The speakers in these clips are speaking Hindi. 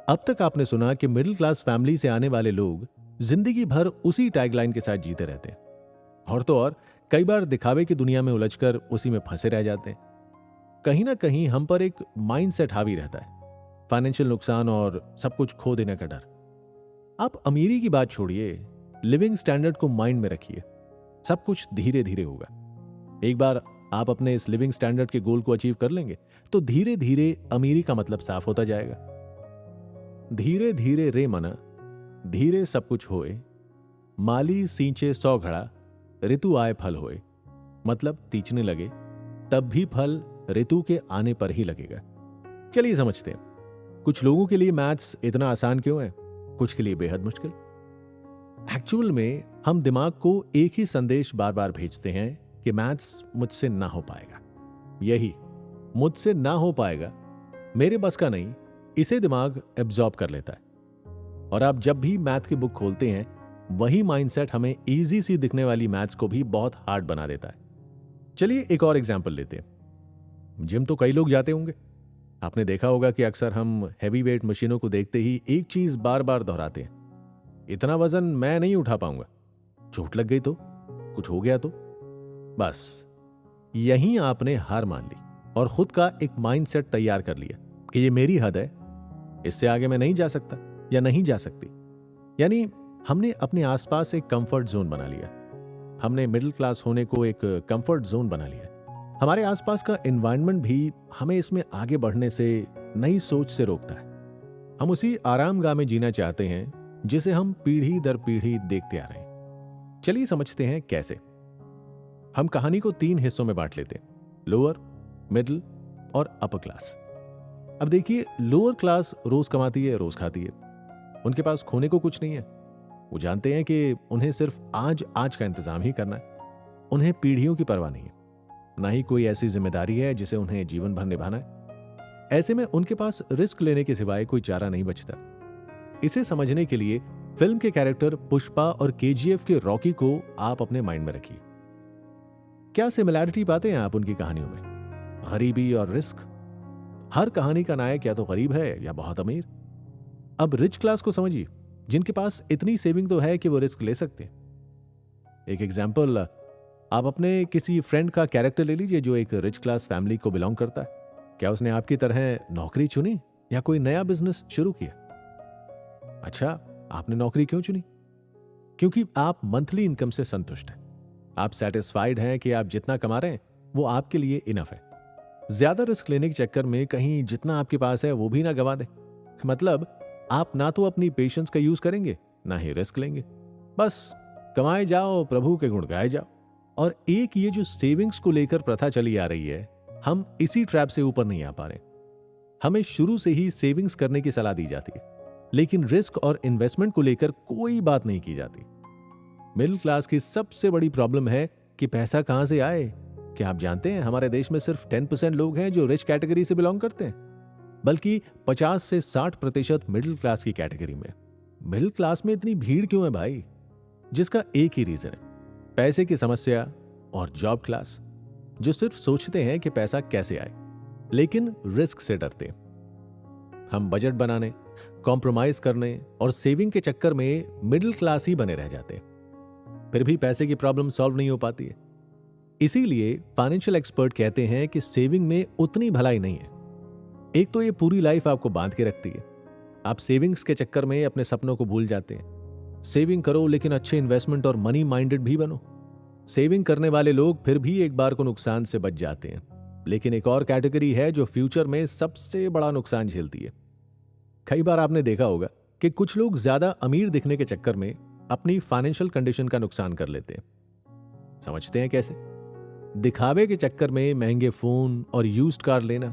अब तक आपने सुना कि मिडिल क्लास फैमिली से आने वाले लोग जिंदगी भर उसी टैगलाइन के साथ जीते रहते हैं, और तो और कई बार दिखावे की दुनिया में उलझकर उसी में फंसे रह जाते हैं। कहीं ना कहीं हम पर एक माइंडसेट हावी रहता है, फाइनेंशियल नुकसान और सब कुछ खो देने का डर। आप अमीरी की बात छोड़िए, लिविंग स्टैंडर्ड को माइंड में रखिए। सब कुछ धीरे धीरे होगा। एक बार आप अपने इस लिविंग स्टैंडर्ड के गोल को अचीव कर लेंगे तो धीरे धीरे अमीरी का मतलब साफ होता जाएगा। धीरे धीरे रे मना, धीरे सब कुछ होए, माली सींचे 100 घड़ा, ऋतु आए फल होए। मतलब तीचने लगे तब भी फल ऋतु के आने पर ही लगेगा। चलिए समझते हैं, कुछ लोगों के लिए मैथ्स इतना आसान क्यों है, कुछ के लिए बेहद मुश्किल। एक्चुअल में हम दिमाग को एक ही संदेश बार बार भेजते हैं कि मैथ्स मुझसे ना हो पाएगा। यही मुझसे ना हो पाएगा, मेरे बस का नहीं, इसे दिमाग एब्जॉर्ब कर लेता है। और आप जब भी मैथ की बुक खोलते हैं, वही माइंडसेट हमें इजी सी दिखने वाली मैथ्स को भी बहुत हार्ड बना देता है। चलिए एक और एग्जांपल लेते हैं। जिम तो कई लोग जाते होंगे। आपने देखा होगा कि अक्सर हम हैवी वेट मशीनों को देखते ही एक चीज बार बार दोहराते हैं, इतना वजन मैं नहीं उठा पाऊंगा, चोट लग गई तो, कुछ हो गया तो। बस यहीं आपने हार मान ली और खुद का एक माइंडसेट तैयार कर लिया कि ये मेरी हद है, इससे आगे मैं नहीं जा सकता या नहीं जा सकती। यानी हमने अपने आसपास एक कंफर्ट जोन बना लिया। हमने मिडिल क्लास होने को एक कंफर्ट जोन बना लिया। हमारे आसपास का एनवायरनमेंट भी हमें इसमें आगे बढ़ने से, नई सोच से रोकता है। हम उसी आरामगाह में जीना चाहते हैं जिसे हम पीढ़ी दर पीढ़ी देखते आ रहे हैं। चलिए समझते हैं कैसे। हम कहानी को 3 हिस्सों में बांट लेते हैं, लोअर, मिडिल और अपर क्लास। अब देखिए, लोअर क्लास रोज कमाती है, रोज खाती है। उनके पास खोने को कुछ नहीं है। वो जानते हैं कि उन्हें सिर्फ आज आज का इंतजाम ही करना है। उन्हें पीढ़ियों की परवाह नहीं है, ना ही कोई ऐसी जिम्मेदारी है जिसे उन्हें जीवन भर निभाना है। ऐसे में उनके पास रिस्क लेने के सिवाय कोई चारा नहीं बचता। इसे समझने के लिए फिल्म के कैरेक्टर पुष्पा और केजीएफ के रॉकी को आप अपने माइंड में रखिए। क्या सिमिलैरिटी पाते हैं आप उनकी कहानियों में? गरीबी और रिस्क। हर कहानी का नायक या तो गरीब है या बहुत अमीर। अब रिच क्लास को समझिए, जिनके पास इतनी सेविंग तो है कि वो रिस्क ले सकते हैं। एक एग्जाम्पल, आप अपने किसी फ्रेंड का कैरेक्टर ले लीजिए जो एक रिच क्लास फैमिली को बिलोंग करता है। क्या उसने आपकी तरह नौकरी चुनी या कोई नया बिजनेस शुरू किया? अच्छा, आपने नौकरी क्यों चुनी? क्योंकि आप मंथली इनकम से संतुष्ट हैं। आप सेटिस्फाइड हैं कि आप जितना कमा रहे हैं वो आपके लिए इनफ है। ज्यादा रिस्क लेने के चक्कर में कहीं जितना आपके पास है वो भी ना गवा दे। मतलब आप ना तो अपनी पेशेंस का यूज करेंगे, ना ही रिस्क लेंगे। बस कमाए जाओ, प्रभु के गुण गाए जाओ। और एक ये जो सेविंग्स को लेकर प्रथा चली आ रही है, हम इसी ट्रैप से ऊपर नहीं आ पा रहे। हमें शुरू से ही सेविंग्स करने की सलाह दी जाती है, लेकिन रिस्क और इन्वेस्टमेंट को लेकर कोई बात नहीं की जाती। मिडिल क्लास की सबसे बड़ी प्रॉब्लम है कि पैसा कहां से आए। क्या आप जानते हैं, हमारे देश में सिर्फ 10% लोग हैं जो रिच कैटेगरी से बिलोंग करते हैं, बल्कि 50 से 60% मिडिल क्लास की कैटेगरी में। मिडिल क्लास में इतनी भीड़ क्यों है भाई? जिसका एक ही रीजन है, पैसे की समस्या और जॉब क्लास, जो सिर्फ सोचते हैं कि पैसा कैसे आए, लेकिन रिस्क से डरते। हम बजट बनाने, कॉम्प्रोमाइज करने और सेविंग के चक्कर में मिडिल क्लास ही बने रह जाते हैं। फिर भी पैसे की प्रॉब्लम सॉल्व नहीं हो पाती है। इसीलिए फाइनेंशियल एक्सपर्ट कहते हैं कि सेविंग में उतनी भलाई नहीं है। एक तो ये पूरी लाइफ आपको बांध के रखती है। आप सेविंग्स के चक्कर में अपने सपनों को भूल जाते हैं। सेविंग करो लेकिन अच्छे इन्वेस्टमेंट और मनी माइंडेड भी बनो। सेविंग करने वाले लोग फिर भी एक बार को नुकसान से बच जाते हैं, लेकिन एक और कैटेगरी है जो फ्यूचर में सबसे बड़ा नुकसान झेलती है। कई बार आपने देखा होगा कि कुछ लोग ज्यादा अमीर दिखने के चक्कर में अपनी फाइनेंशियल कंडीशन का नुकसान कर लेते हैं। समझते हैं कैसे? दिखावे के चक्कर में महंगे फोन और यूज्ड कार लेना।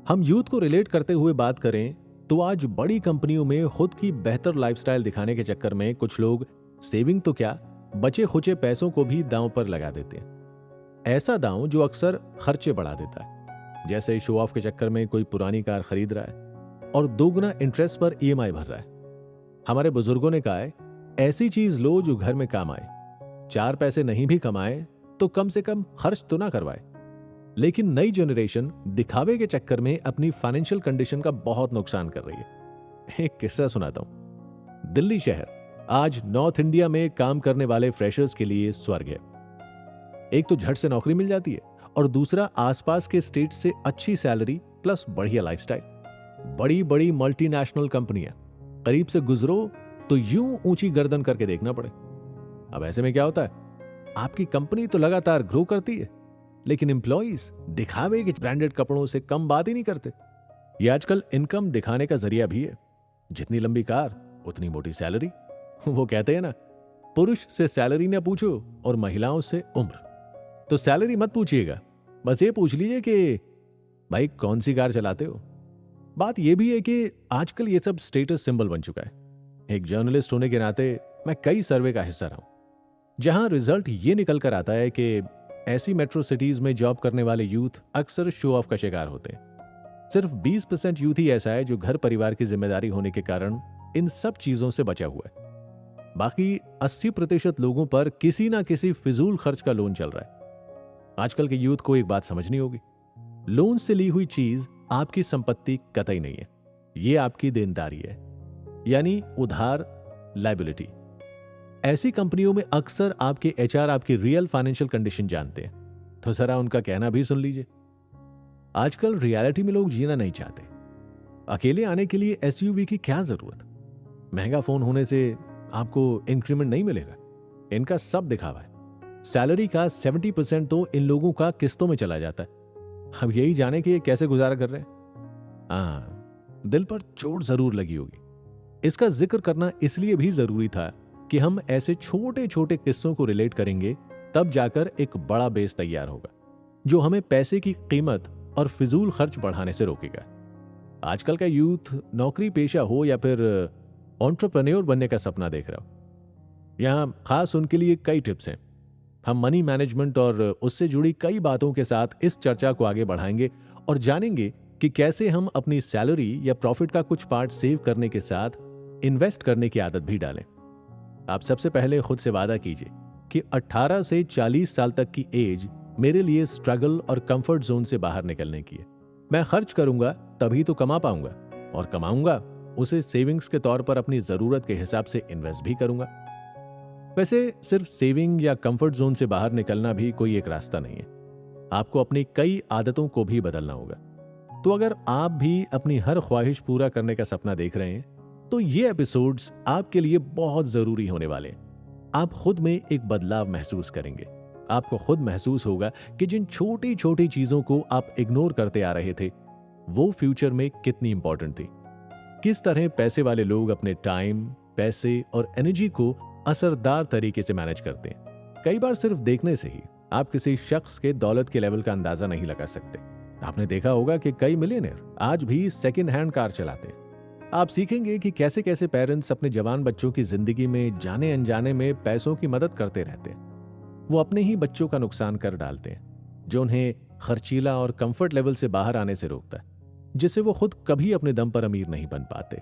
हम यूथ को रिलेट करते हुए बात करें तो आज बड़ी कंपनियों में खुद की बेहतर लाइफस्टाइल दिखाने के चक्कर में कुछ लोग सेविंग तो क्या, बचे खुचे पैसों को भी दांव पर लगा देते हैं। ऐसा दांव जो अक्सर खर्चे बढ़ा देता है। जैसे शो ऑफ के चक्कर में कोई पुरानी कार खरीद रहा है और दोगुना इंटरेस्ट पर ईएमआई भर रहा है। हमारे बुजुर्गों ने कहा है, ऐसी चीज लो जो घर में काम आए। 4 पैसे नहीं भी कमाए तो कम से कम खर्च तो ना करवाए। लेकिन नई जनरेशन दिखावे के चक्कर में अपनी फाइनेंशियल कंडीशन का बहुत नुकसान कर रही है। एक किस्सा सुनाता हूं। दिल्ली शहर आज नॉर्थ इंडिया में काम करने वाले फ्रेशर्स के लिए स्वर्ग है। एक तो झट से नौकरी मिल जाती है और दूसरा आसपास के स्टेट से अच्छी सैलरी प्लस बढ़िया लाइफस्टाइल। बड़ी बड़ी मल्टीनेशनल कंपनियां करीब से गुजरो तो यूं ऊंची गर्दन करके देखना पड़े। अब ऐसे में क्या होता है, आपकी कंपनी तो लगातार ग्रो करती है, लेकिन एम्प्लॉइज दिखावे के ब्रांडेड कपड़ों से कम बात ही नहीं करते। ये आजकल इनकम दिखाने का जरिया भी है। जितनी लंबी कार उतनी मोटी सैलरी। वो कहते हैं ना, पुरुष से सैलरी ना पूछो और महिलाओं से उम्र। तो सैलरी मत पूछिएगा, बस ये पूछ लीजिए कि भाई कौन सी कार चलाते हो। बात यह भी है कि आजकल ये सब स्टेटस सिंबल बन चुका है। एक जर्नलिस्ट होने के नाते मैं कई सर्वे का हिस्सा रहा हूं, जहां रिजल्ट ये निकल कर आता है कि ऐसी मेट्रो सिटीज में जॉब करने वाले यूथ अक्सर शो ऑफ का शिकार होते हैं। सिर्फ 20% यूथ ही ऐसा है जो घर परिवार की जिम्मेदारी होने के कारण इन सब चीजों से बचा हुआ है। बाकी 80% लोगों पर किसी ना किसी फिजूल खर्च का लोन चल रहा है। आजकल के यूथ को एक बात समझनी होगी, लोन से ली हुई चीज आपकी संपत्ति कतई नहीं है, ये आपकी देनदारी है, यानी उधार, लायबिलिटी। ऐसी कंपनियों में अक्सर आपके एचआर आपकी रियल फाइनेंशियल कंडीशन जानते हैं, तो जरा उनका कहना भी सुन लीजिए। आजकल रियलिटी में लोग जीना नहीं चाहते। अकेले आने के लिए एसयूवी की क्या जरूरत? महंगा फोन होने से आपको इंक्रीमेंट नहीं मिलेगा। इनका सब दिखावा है। सैलरी का 70% तो इन लोगों का किस्तों में चला जाता है। अब यही जाने कि ये कैसे गुजारा कर रहे हैं। दिल पर चोट जरूर लगी होगी। इसका जिक्र करना इसलिए भी जरूरी था कि हम ऐसे छोटे छोटे किस्सों को रिलेट करेंगे, तब जाकर एक बड़ा बेस तैयार होगा जो हमें पैसे की कीमत और फिजूल खर्च बढ़ाने से रोकेगा। आजकल का यूथ नौकरी पेशा हो या फिर एंटरप्रेन्योर बनने का सपना देख रहा हो, यहां खास उनके लिए कई टिप्स हैं। हम मनी मैनेजमेंट और उससे जुड़ी कई बातों के साथ इस चर्चा को आगे बढ़ाएंगे और जानेंगे कि कैसे हम अपनी सैलरी या प्रॉफिट का कुछ पार्ट सेव करने के साथ इन्वेस्ट करने की आदत भी डालें। आप सबसे पहले खुद से वादा कीजिए कि 18 से 40 साल तक की एज मेरे लिए स्ट्रगल और कंफर्ट जोन से बाहर निकलने की है। मैं खर्च करूंगा तभी तो कमा पाऊंगा, और कमाऊंगा उसे सेविंग्स के तौर पर अपनी जरूरत के हिसाब से इन्वेस्ट भी करूंगा। वैसे सिर्फ सेविंग या कंफर्ट जोन से बाहर निकलना भी कोई एक रास्ता नहीं है। आपको अपनी कई आदतों को भी बदलना होगा। तो अगर आप भी अपनी हर ख्वाहिश पूरा करने का सपना देख रहे हैं, तो ये एपिसोड्स आपके लिए बहुत जरूरी होने वाले हैं। आप खुद में एक बदलाव महसूस करेंगे। आपको खुद महसूस होगा कि जिन छोटी छोटी चीजों को आप इग्नोर करते आ रहे थे, वो फ्यूचर में कितनी इंपॉर्टेंट थी। किस तरह पैसे वाले लोग अपने टाइम, पैसे और एनर्जी को असरदार तरीके से मैनेज करते हैं। कई बार सिर्फ देखने से ही आप किसी शख्स के दौलत के लेवल का अंदाजा नहीं लगा सकते। आपने देखा होगा कि कई मिलियनेयर आज भी सेकंड हैंड कार चलाते हैं। आप सीखेंगे कि कैसे कैसे पेरेंट्स अपने जवान बच्चों की जिंदगी में जाने अनजाने में पैसों की मदद करते रहते हैं। वो अपने ही बच्चों का नुकसान कर डालते हैं, जो उन्हें खर्चीला और कंफर्ट लेवल से बाहर आने से रोकता है, जिससे वो खुद कभी अपने दम पर अमीर नहीं बन पाते।